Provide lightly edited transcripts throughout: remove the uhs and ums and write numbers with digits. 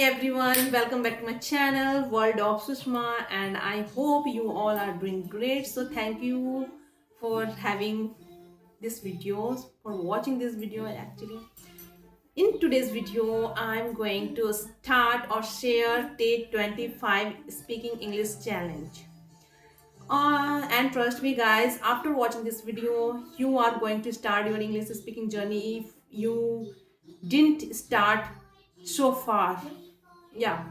everyone, welcome back to my channel World of Sushma, and I hope you all are doing great. So thank you for having this video, for watching this video. Actually, in today's video I'm going to start or share day 25 speaking English challenge. And trust me guys, after watching this video you are going to start your English speaking journey if you didn't start so far. Yeah,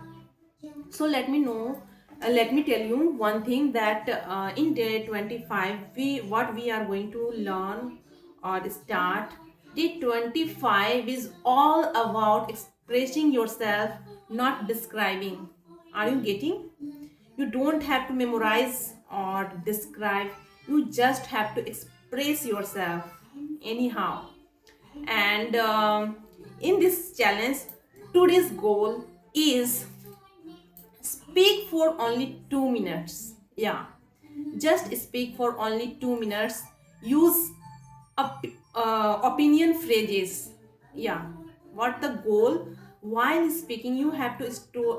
so let me tell you one thing that in day 25 we are going to learn or start. Day 25 is all about expressing yourself, not describing. Are you getting? You don't have to memorize or describe, you just have to express yourself anyhow. And in this challenge, today's goal is speak for only 2 minutes. Yeah, just speak for only 2 minutes. Use opinion phrases. Yeah, what the goal? While speaking you have to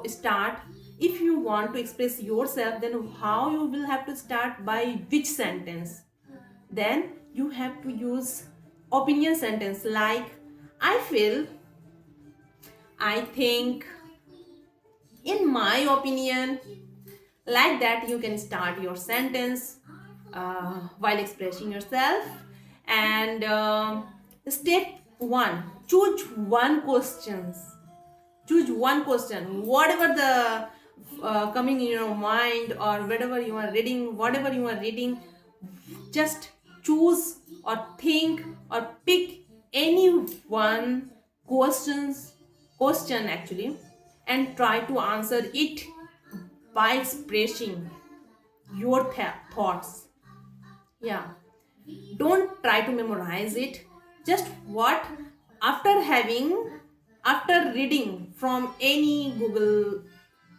start. If you want to express yourself, then how you will have to start, by which sentence? Then you have to use opinion sentence like I feel, I think, in my opinion. Like that you can start your sentence while expressing yourself. And step 1, choose one question, whatever the coming in your mind, or whatever you are reading, just choose or think or pick any one question actually, and try to answer it by expressing your thoughts. Yeah, don't try to memorize it. Just what, after reading from any Google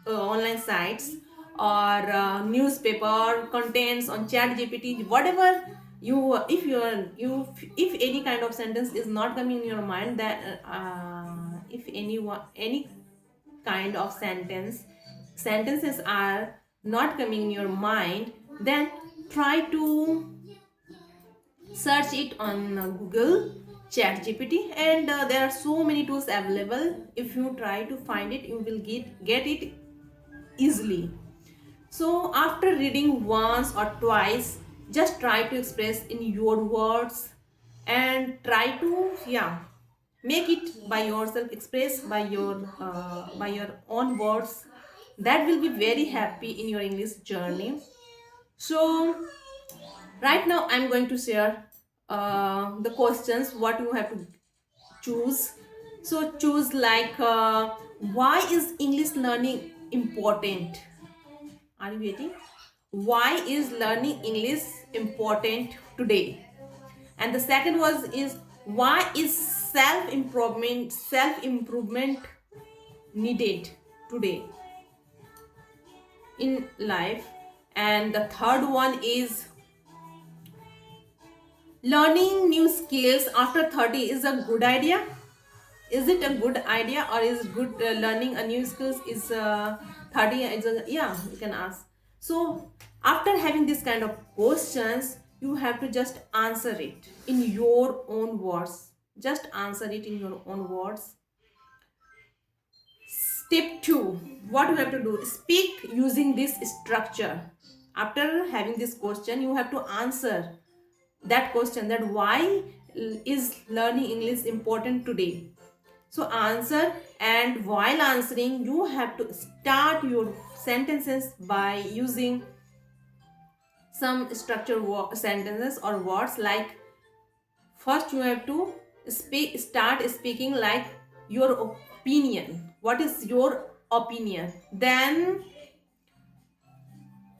online sites, or newspaper contents on chat gpt, whatever you, if any kind of sentence is not coming in your mind, that if any kind of sentences are not coming in your mind, then try to search it on Google chat gpt. And there are so many tools available. If you try to find it, you will get it easily. So after reading once or twice, just try to express in your words, and try to, yeah, make it by yourself, express by your own words. That will be very happy in your English journey. So right now I'm going to share the questions what you have to choose. So choose like why is English learning important? Are you getting? Why is learning English important today? And the second was is why is self improvement needed today in life? And the third one is learning new skills after 30 is a good idea. Is it a good idea, or is good learning a new skills is 30 is yeah, you can ask. So after having this kind of questions, you have to just answer it in your own words. Just answer it in your own words. Step 2, what you have to do, speak using this structure. After having this question, you have to answer that question, that why is learning English important today. So answer, and while answering you have to start your sentences by using some structured sentences or words. Like first you have to start speaking like your opinion. What is your opinion? Then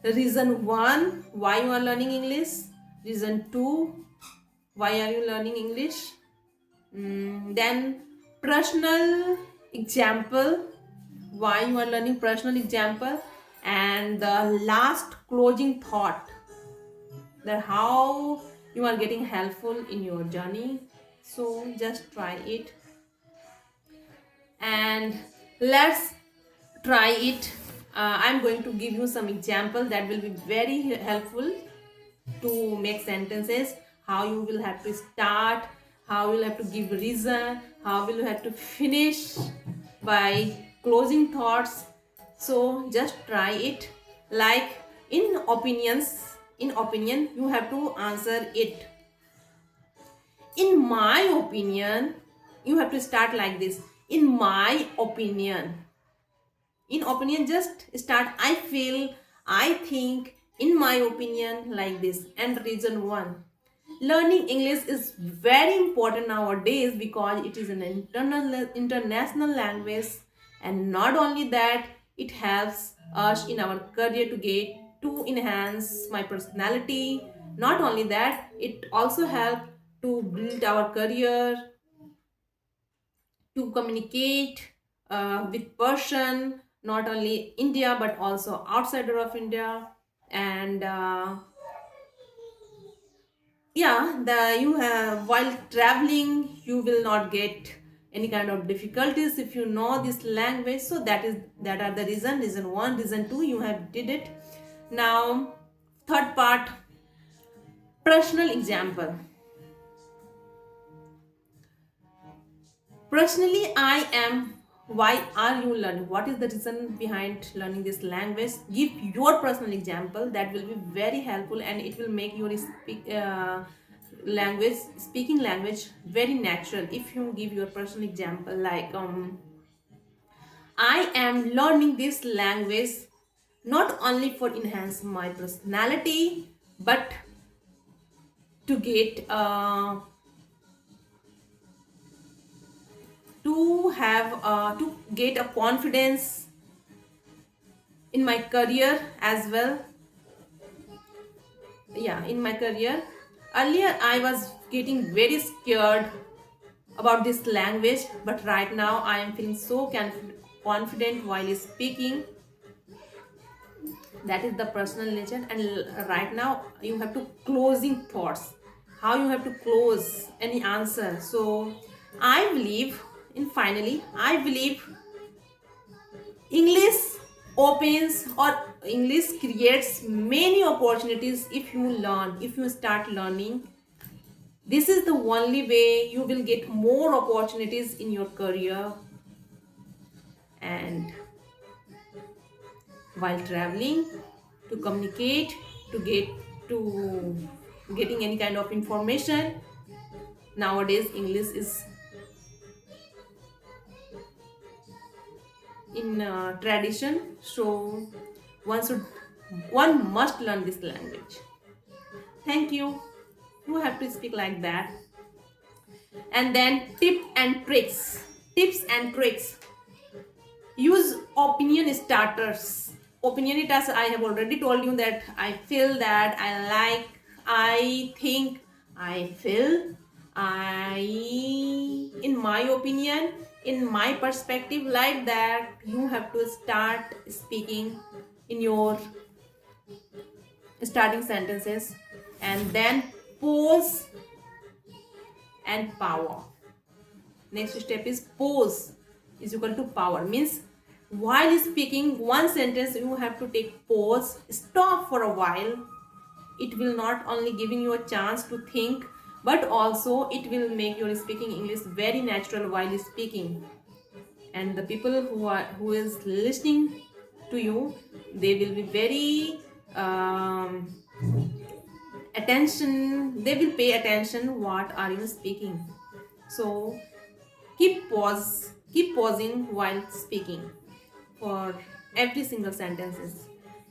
reason 1, why you are learning English. Reason 2, why are you learning English? Then personal example, why you are learning, personal example. And the last closing thought, that how you are getting helpful in your journey. So just try it, and let's try it. I'm going to give you some example that will be very helpful to make sentences. How you will have to start, how you will have to give reason, how will you have to finish by closing thoughts. So just try it. Like in opinion you have to answer it. In my opinion, you have to start like this. In my opinion, just start I feel, I think, in my opinion, like this. And reason one, learning English is very important nowadays because it is an international language. And not only that, it helps us in our career to enhance my personality. Not only that, it also helps to build our career, to communicate with person, not only India but also outsider of India. And yeah, the you have while traveling you will not get any kind of difficulties if you know this language. So that are the reason one, reason two, you have did it. Now third part, personal example. Personally, I am. Why are you learning? What is the reason behind learning this language? Give your personal example. That will be very helpful, and it will make your speaking language very natural. If you give your personal example, like I am learning this language not only for enhance my personality, but to get to get a confidence in my career as well. Yeah, in my career, earlier I was getting very scared about this language, but right now I am feeling so confident while speaking. That is the personal nature. And right now you have to closing thoughts, how you have to close any answer. So I believe, in finally, I believe English opens or English creates many opportunities if you learn, if you start learning. This is the only way you will get more opportunities in your career. And while traveling, to communicate, to get to getting any kind of information, nowadays English is in tradition. So one should one must learn this language. Thank you. You have to speak like that. And then tips and tricks. Use opinion starters. Opinion starters, I have already told you that I feel, that I like, I think, I feel, I, in my opinion, in my perspective, like that. You have to start speaking in your starting sentences. And then pause and power. Next step is pause is equal to power. Means while speaking one sentence, you have to take pause, stop for a while. It will not only giving you a chance to think, but also it will make your speaking English very natural while speaking. And the people who is listening to you, they will be very attention. They will pay attention what are you speaking. So keep pausing while speaking for every single sentences.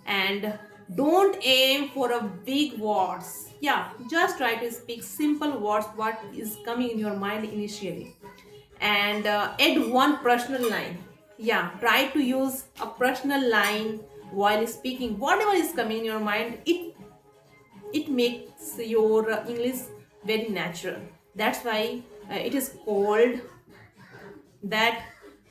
And don't aim for a big words. Yeah, just try to speak simple words, what is coming in your mind initially. And add one personal line. Yeah, try to use a personal line while speaking. Whatever is coming in your mind, it makes your English very natural. That's why it is called that.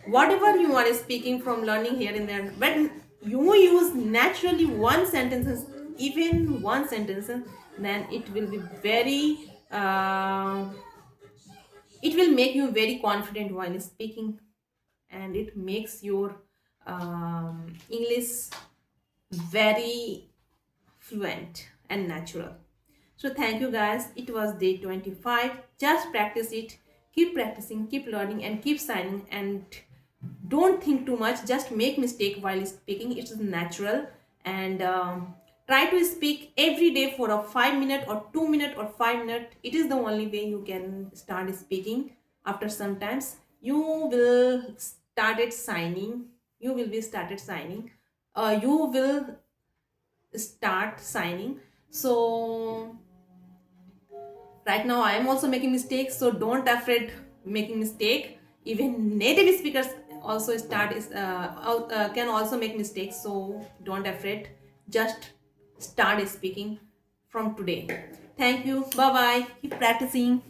Whatever you are speaking from learning here and there, when you use naturally one sentence, even one sentence, then it will be very it will make you very confident while speaking. And it makes your English very fluent and natural. So thank you guys. It was day 25. Just practice it. Keep practicing, keep learning, and keep signing. And don't think too much. Just make mistake while speaking. It's natural. And try to speak every day for a 5 minute or 2 minute or 5 minute. It is the only way you can start speaking. After sometimes you will started signing. You will be started signing. You will start signing. So right now I am also making mistakes, so don't afraid making mistake. Even native speakers also can also make mistakes, so don't afraid. Just start speaking from today. Thank you. Bye bye. Keep practicing.